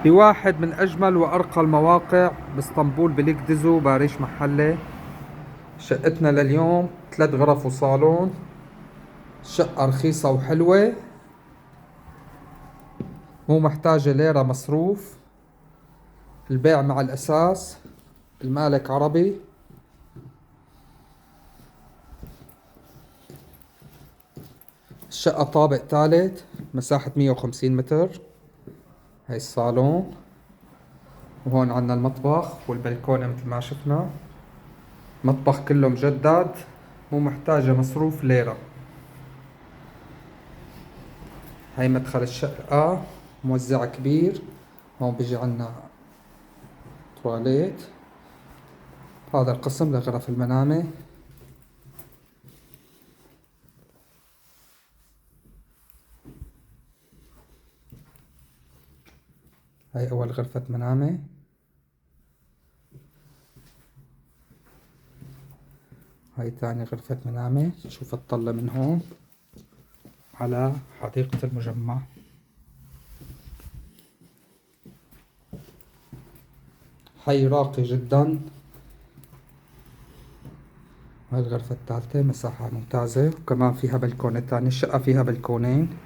بواحد من أجمل وأرقى المواقع باسطنبول بليكدزو باريش محلة. شقتنا لليوم 3 غرف وصالون. شقة رخيصة وحلوة، مو محتاجة ليرة مصروف. البيع مع الأساس، المالك عربي. الشقة طابق ثالث، مساحة 150 متر. هاي الصالون، وهون عنا المطبخ والبلكونة مثل ما شفنا. مطبخ كله مجدد، مو محتاجة مصروف ليرة. هاي مدخل الشقة، موزع كبير. هون بيجي عنا تواليت. هذا القسم لغرف المنامة. هاي أول غرفة منامة. هاي ثاني غرفة منامة. شوف الطلة من هون على حديقة المجمع. حي راقي جدا. هاي الغرفة الثالثة، مساحة ممتازة، وكمان فيها بلكونة ثانية. الشقة فيها بلكونين.